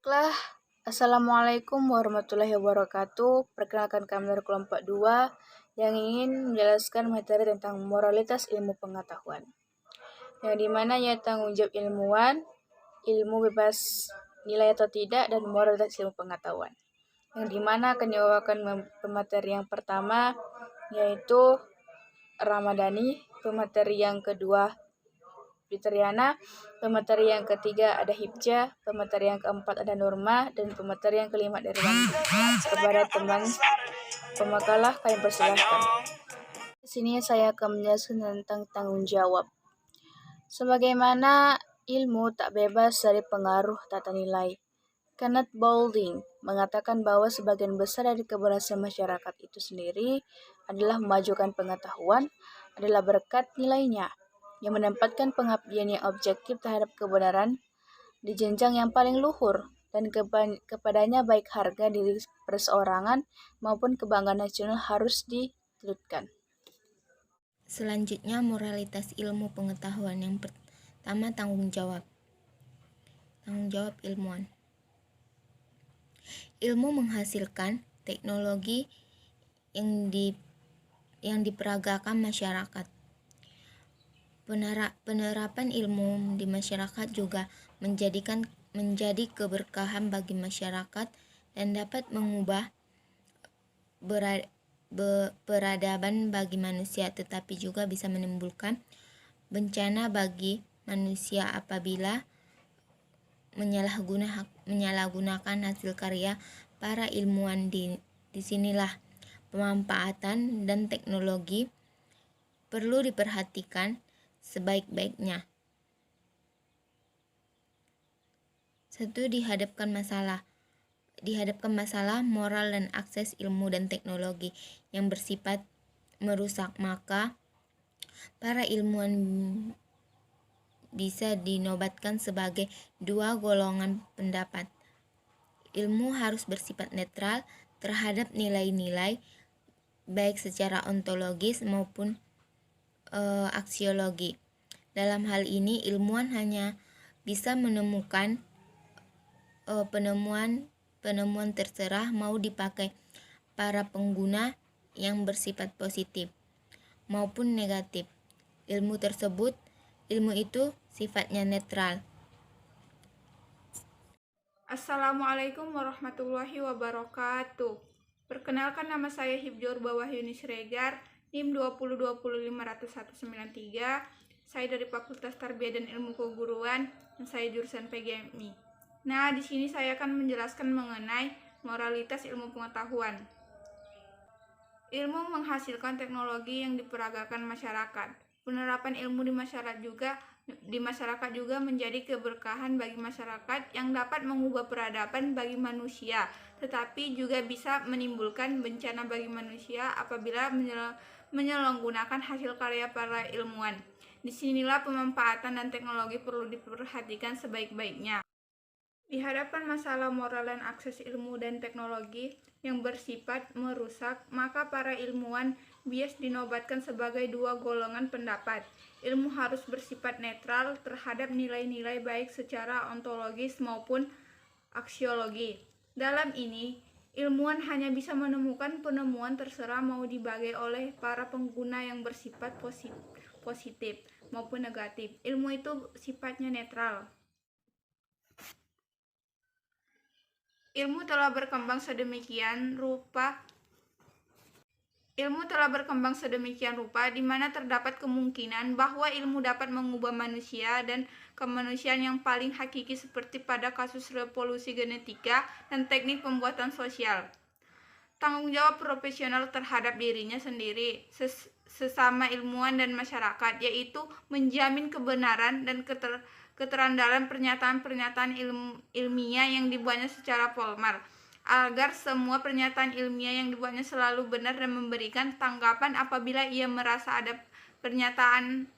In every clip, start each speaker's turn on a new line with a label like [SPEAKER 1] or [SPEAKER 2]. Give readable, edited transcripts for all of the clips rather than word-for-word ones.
[SPEAKER 1] Baiklah, Assalamualaikum warahmatullahi wabarakatuh. Perkenalkan kami dari kelompok 2 yang ingin menjelaskan materi tentang moralitas ilmu pengetahuan. Yang dimana ya tanggung jawab ilmuwan, ilmu bebas nilai atau tidak, dan moralitas ilmu pengetahuan. Yang dimana akan dibawakan pemateri yang pertama yaitu Ramadhani, pemateri yang kedua Fitriana, pemateri yang ketiga ada Hibja, pemateri yang keempat ada Nurma, dan pemateri yang kelima dari Wandi. Kepada teman pemakalah kami persilahkan. Di sini saya akan menjelaskan tentang tanggung jawab. Sebagaimana ilmu tak bebas dari pengaruh tata nilai, Kenneth Boulding mengatakan bahwa sebagian besar dari keberhasilan masyarakat itu sendiri adalah memajukan pengetahuan adalah berkat nilainya, yang menempatkan pengabdian yang objektif terhadap kebenaran di jenjang yang paling luhur, dan kepadanya baik harga diri perseorangan maupun kebanggaan nasional harus dituntutkan.
[SPEAKER 2] Selanjutnya, moralitas ilmu pengetahuan. Yang pertama, tanggung jawab. Tanggung jawab ilmuwan. Ilmu menghasilkan teknologi yang diperagakan masyarakat. Penerapan ilmu di masyarakat juga menjadi keberkahan bagi masyarakat dan dapat mengubah peradaban bagi manusia, tetapi juga bisa menimbulkan bencana bagi manusia apabila menyalahgunakan hasil karya para ilmuwan. Disinilah pemanfaatan dan teknologi perlu diperhatikan sebaik-baiknya. Dihadapkan masalah moral dan akses ilmu dan teknologi yang bersifat merusak, maka para ilmuwan bisa dinobatkan sebagai dua golongan pendapat. Ilmu harus bersifat netral terhadap nilai-nilai baik secara ontologis maupun aksiologi. Dalam hal ini, ilmuwan hanya bisa menemukan penemuan terserah mau dipakai para pengguna yang bersifat positif maupun negatif. Ilmu itu sifatnya netral.
[SPEAKER 3] Assalamualaikum warahmatullahi wabarakatuh. Perkenalkan, nama saya Hibjur Bawahyuni Siregar, NIM 20205193. Saya dari Fakultas Tarbiyah dan Ilmu Keguruan, dan saya jurusan PGMI. Nah, di sini saya akan menjelaskan mengenai moralitas ilmu pengetahuan. Ilmu menghasilkan teknologi yang diperagakan masyarakat. Penerapan ilmu di masyarakat juga menjadi keberkahan bagi masyarakat yang dapat mengubah peradaban bagi manusia, tetapi juga bisa menimbulkan bencana bagi manusia apabila menyalahgunakan hasil karya para ilmuwan. Disinilah pemanfaatan dan teknologi perlu diperhatikan sebaik-baiknya. Di hadapan masalah moral dan akses ilmu dan teknologi yang bersifat merusak, maka para ilmuwan bias dinobatkan sebagai dua golongan pendapat. Ilmu harus bersifat netral terhadap nilai-nilai baik secara ontologis maupun aksiologi. Dalam ini, ilmuwan hanya bisa menemukan penemuan terserah mau dibagai oleh para pengguna yang bersifat positif maupun negatif. Ilmu itu sifatnya netral. Ilmu telah berkembang sedemikian rupa di mana terdapat kemungkinan bahwa ilmu dapat mengubah manusia dan kemanusiaan yang paling hakiki, seperti pada kasus revolusi genetika dan teknik pembuatan sosial. Tanggung jawab profesional terhadap dirinya sendiri, sesama ilmuwan dan masyarakat, yaitu menjamin kebenaran dan keterandalan pernyataan-pernyataan ilmiah yang dibuatnya secara formal, agar semua pernyataan ilmiah yang dibuatnya selalu benar dan memberikan tanggapan apabila ia merasa ada pernyataan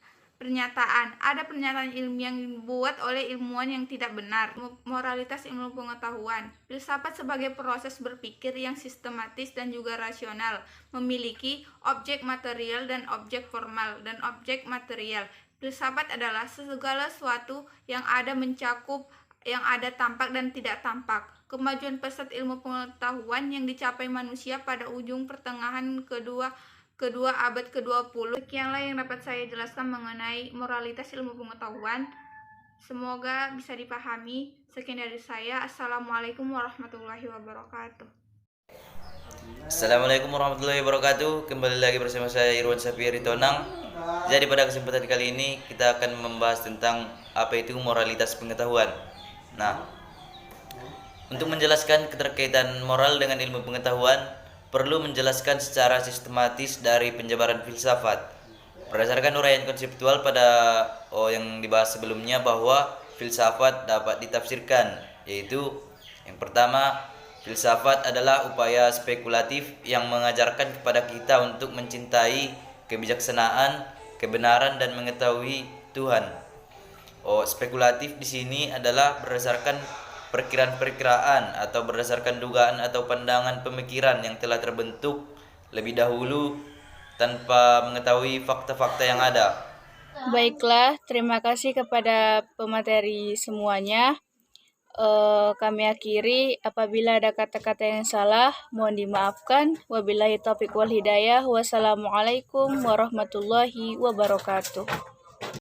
[SPEAKER 3] ilmiah yang dibuat oleh ilmuwan yang tidak benar. Moralitas ilmu pengetahuan. Filsafat sebagai proses berpikir yang sistematis dan juga rasional, memiliki objek material dan objek formal dan objek material. Filsafat adalah segala sesuatu yang ada mencakup yang ada tampak dan tidak tampak. Kemajuan pesat ilmu pengetahuan yang dicapai manusia pada ujung pertengahan kedua abad ke-20. Sekianlah yang dapat saya jelaskan mengenai moralitas ilmu pengetahuan. Semoga bisa dipahami. Sekian dari saya. Assalamualaikum warahmatullahi wabarakatuh.
[SPEAKER 4] Assalamualaikum warahmatullahi wabarakatuh. Kembali lagi bersama saya Irwan Sapiri Tonang. Jadi pada kesempatan kali ini kita akan membahas tentang apa itu moralitas pengetahuan. Nah, untuk menjelaskan keterkaitan moral dengan ilmu pengetahuan, perlu menjelaskan secara sistematis dari penjabaran filsafat. Berdasarkan uraian konseptual pada yang dibahas sebelumnya, bahwa filsafat dapat ditafsirkan, yaitu yang pertama, filsafat adalah upaya spekulatif yang mengajarkan kepada kita untuk mencintai kebijaksanaan, kebenaran dan mengetahui Tuhan. Spekulatif di sini adalah berdasarkan perkiraan-perkiraan atau berdasarkan dugaan atau pandangan pemikiran yang telah terbentuk lebih dahulu tanpa mengetahui fakta-fakta yang ada.
[SPEAKER 1] Baiklah, terima kasih kepada pemateri semuanya. Kami akhiri, apabila ada kata-kata yang salah, mohon dimaafkan. Wabillahi taufiq wal hidayah. Wassalamualaikum warahmatullahi wabarakatuh.